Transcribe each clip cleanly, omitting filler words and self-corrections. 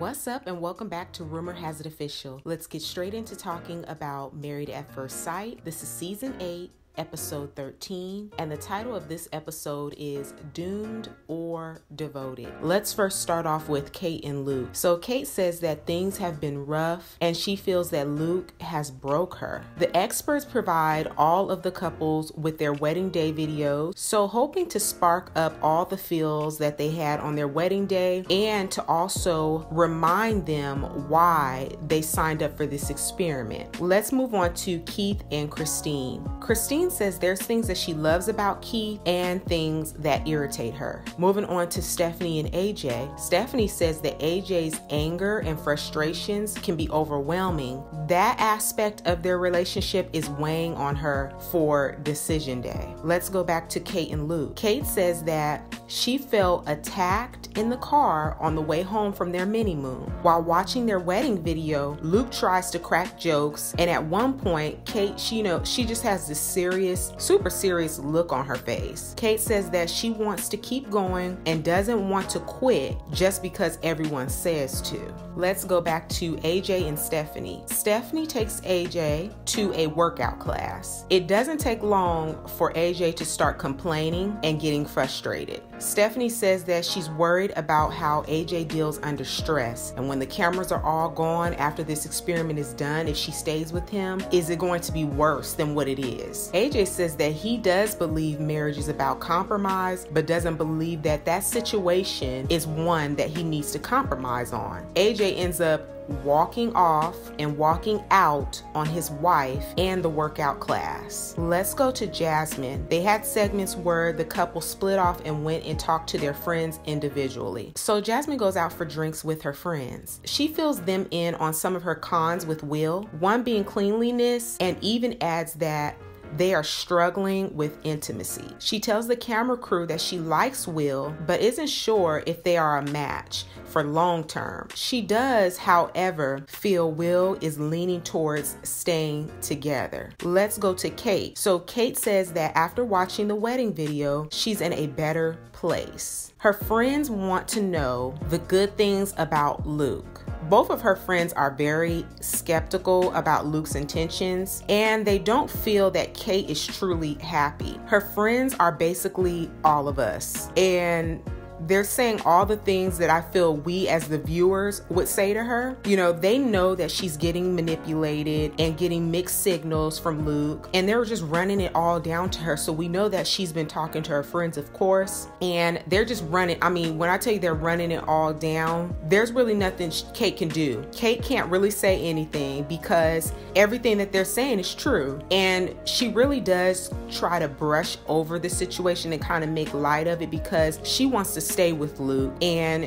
What's up and welcome back to Rumor Has It Official. Let's get straight into talking about Married at First Sight. This is season 8. Episode 13, and the title of this episode is Doomed or Devoted. Let's first start off with Kate and Luke. So Kate says that things have been rough and she feels that Luke has broke her. The experts provide all of the couples with their wedding day videos, so hoping to spark up all the feels that they had on their wedding day and to also remind them why they signed up for this experiment. Let's move on to Keith and Christine. Christine says there's things that she loves about Keith and things that irritate her. Moving on to Stephanie and AJ. Stephanie says that AJ's anger and frustrations can be overwhelming. That aspect of their relationship is weighing on her for decision day. Let's go back to Kate and Luke. Kate says that she felt attacked in the car on the way home from their mini-moon. While watching their wedding video, Luke tries to crack jokes, and at one point, Kate, she just has this super serious look on her face. Kate says that she wants to keep going and doesn't want to quit just because everyone says to. Let's go back to AJ and Stephanie. Stephanie takes AJ to a workout class. It doesn't take long for AJ to start complaining and getting frustrated. Stephanie says that she's worried about how AJ deals under stress, and when the cameras are all gone after this experiment is done, if she stays with him, is it going to be worse than what it is? AJ says that he does believe marriage is about compromise, but doesn't believe that that situation is one that he needs to compromise on. AJ ends up walking off and walking out on his wife and the workout class. Let's go to Jasmine. They had segments where the couple split off and went and talked to their friends individually. So Jasmine goes out for drinks with her friends. She fills them in on some of her cons with Will, one being cleanliness, and even adds that they are struggling with intimacy. She tells the camera crew that she likes Will, but isn't sure if they are a match for long term. She does, however, feel Will is leaning towards staying together. Let's go to Kate. So Kate says that after watching the wedding video, she's in a better place. Her friends want to know the good things about Luke. Both of her friends are very skeptical about Luke's intentions, and they don't feel that Kate is truly happy. Her friends are basically all of us, and they're saying all the things that I feel we as the viewers would say to her. They know that she's getting manipulated and getting mixed signals from Luke, and they were just running it all down to her. So we know that she's been talking to her friends, of course, and they're just running. When I tell you they're running it all down, there's really nothing Kate can do. Kate can't really say anything because everything that they're saying is true. And she really does try to brush over the situation and kind of make light of it because she wants to stay with Luke, and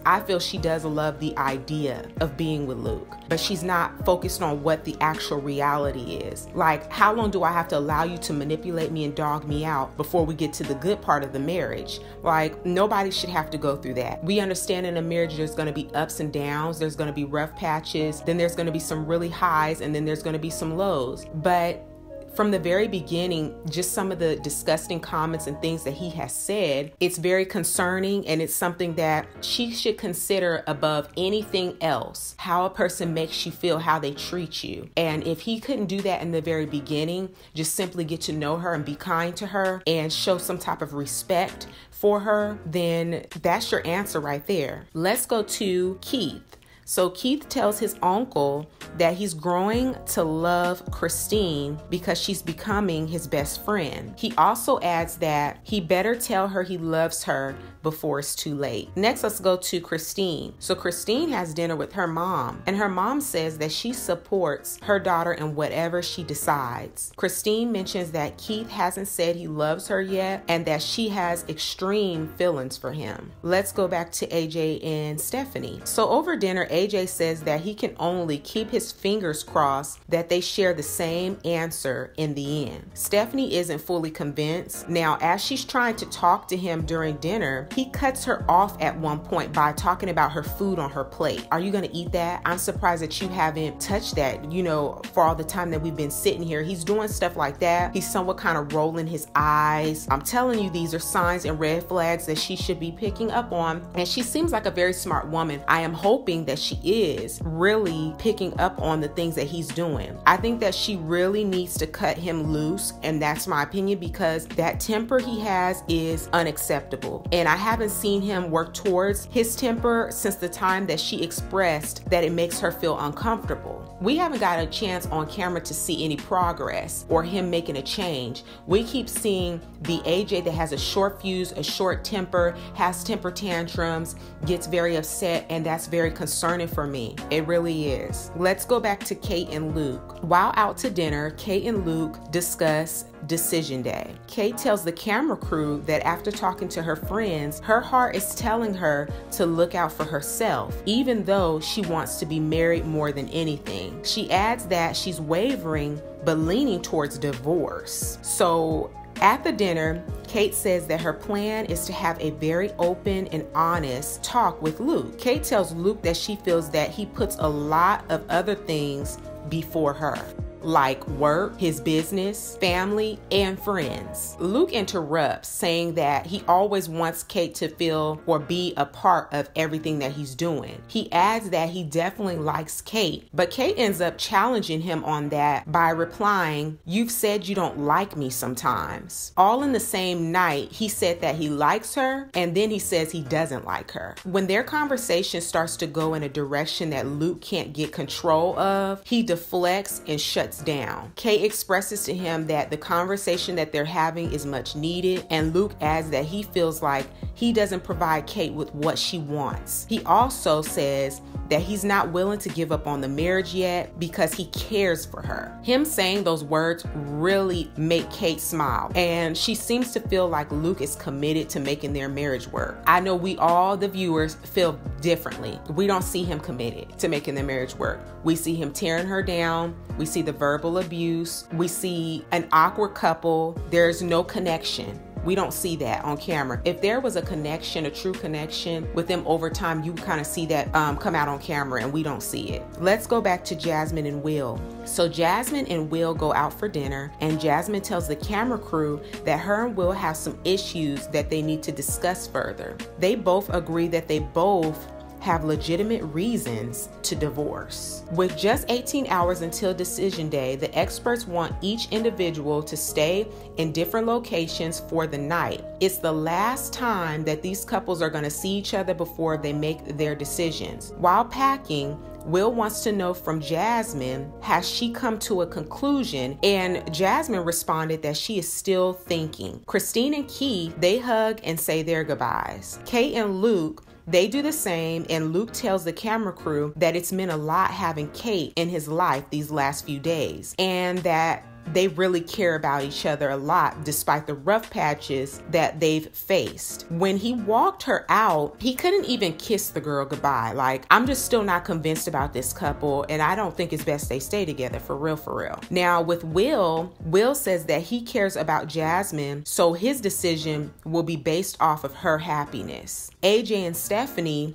I feel she does love the idea of being with Luke, but she's not focused on what the actual reality is. Like, how long do I have to allow you to manipulate me and dog me out before we get to the good part of the marriage? Like, nobody should have to go through that. We understand in a marriage there's going to be ups and downs, there's going to be rough patches, then there's going to be some really highs, and then there's going to be some lows. But from the very beginning, just some of the disgusting comments and things that he has said, it's very concerning, and it's something that she should consider above anything else. How a person makes you feel, how they treat you. And if he couldn't do that in the very beginning, just simply get to know her and be kind to her and show some type of respect for her, then that's your answer right there. Let's go to Keith. So Keith tells his uncle that he's growing to love Christine because she's becoming his best friend. He also adds that he better tell her he loves her before it's too late. Next, let's go to Christine. So Christine has dinner with her mom, and her mom says that she supports her daughter in whatever she decides. Christine mentions that Keith hasn't said he loves her yet and that she has extreme feelings for him. Let's go back to AJ and Stephanie. So over dinner, AJ says that he can only keep his his fingers crossed that they share the same answer in the end. Stephanie isn't fully convinced. Now, as she's trying to talk to him during dinner, he cuts her off at one point by talking about her food on her plate. Are you gonna eat that? I'm surprised that you haven't touched that, you know, for all the time that we've been sitting here. He's doing stuff like that. He's somewhat kind of rolling his eyes. I'm telling you, these are signs and red flags that she should be picking up on. And she seems like a very smart woman. I am hoping that she is really picking up on the things that he's doing. I think that she really needs to cut him loose, and that's my opinion, because that temper he has is unacceptable. And I haven't seen him work towards his temper since the time that she expressed that it makes her feel uncomfortable. We haven't got a chance on camera to see any progress or him making a change. We keep seeing the AJ that has a short fuse, a short temper, has temper tantrums, gets very upset, and that's very concerning for me. It really is. Let's go back to Kate and Luke. While out to dinner, Kate and Luke discuss decision day. Kate tells the camera crew that after talking to her friends, her heart is telling her to look out for herself, even though she wants to be married more than anything. She adds that she's wavering but leaning towards divorce. So at the dinner, Kate says that her plan is to have a very open and honest talk with Luke. Kate tells Luke that she feels that he puts a lot of other things before her, like work, his business, family, and friends. Luke interrupts, saying that he always wants Kate to feel or be a part of everything that he's doing. He adds that he definitely likes Kate, but Kate ends up challenging him on that by replying, "You've said you don't like me sometimes." All in the same night, he said that he likes her, and then he says he doesn't like her. When their conversation starts to go in a direction that Luke can't get control of, he deflects and shuts down. Kate expresses to him that the conversation that they're having is much needed, and Luke adds that he feels like he doesn't provide Kate with what she wants. He also says that he's not willing to give up on the marriage yet because he cares for her. Him saying those words really make Kate smile, and she seems to feel like Luke is committed to making their marriage work. I know we all, the viewers, feel differently. We don't see him committed to making their marriage work. We see him tearing her down. We see the verbal abuse. We see an awkward couple. There's no connection. We don't see that on camera. If there was a connection, a true connection with them over time, you kind of see that come out on camera, and we don't see it. Let's go back to Jasmine and Will. So Jasmine and Will go out for dinner, and Jasmine tells the camera crew that her and Will have some issues that they need to discuss further. They both agree that they both have legitimate reasons to divorce. With just 18 hours until decision day, the experts want each individual to stay in different locations for the night. It's the last time that these couples are going to see each other before they make their decisions. While packing, Will wants to know from Jasmine, has she come to a conclusion? And Jasmine responded that she is still thinking. Christine and Keith, they hug and say their goodbyes. Kate and Luke, they do the same, and Luke tells the camera crew that it's meant a lot having Kate in his life these last few days, and that they really care about each other a lot despite the rough patches that they've faced. When he walked her out, he couldn't even kiss the girl goodbye. Like, I'm just still not convinced about this couple, and I don't think it's best they stay together, for real, for real. Now with Will says that he cares about Jasmine, so his decision will be based off of her happiness. AJ and Stephanie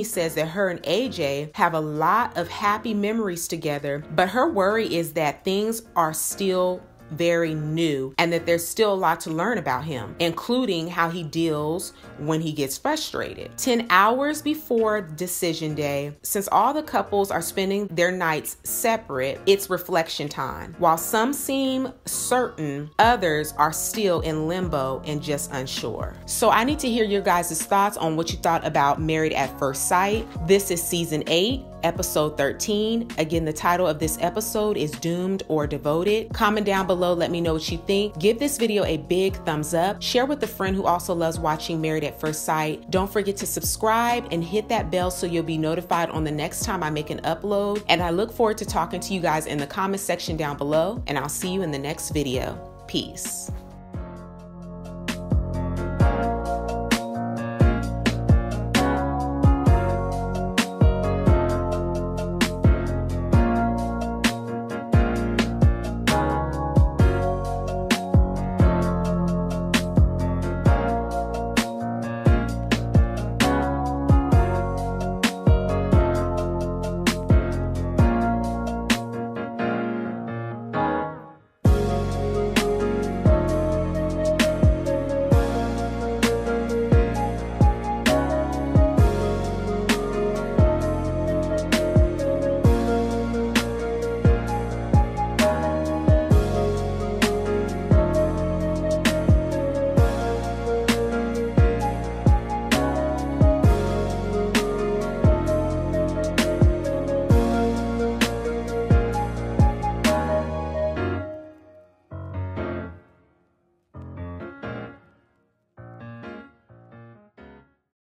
says that her and AJ have a lot of happy memories together, but her worry is that things are still very new and that there's still a lot to learn about him, including how he deals when he gets frustrated. 10 hours before decision day, since all the couples are spending their nights separate, it's reflection time. While some seem certain, others are still in limbo and just unsure. So I need to hear your guys' thoughts on what you thought about Married at First Sight. This is season 8. Episode 13. Again, the title of this episode is Doomed or Devoted. Comment down below, let me know what you think. Give this video a big thumbs up. Share with a friend who also loves watching Married at First Sight. Don't forget to subscribe and hit that bell so you'll be notified on the next time I make an upload. And I look forward to talking to you guys in the comment section down below, and I'll see you in the next video. Peace.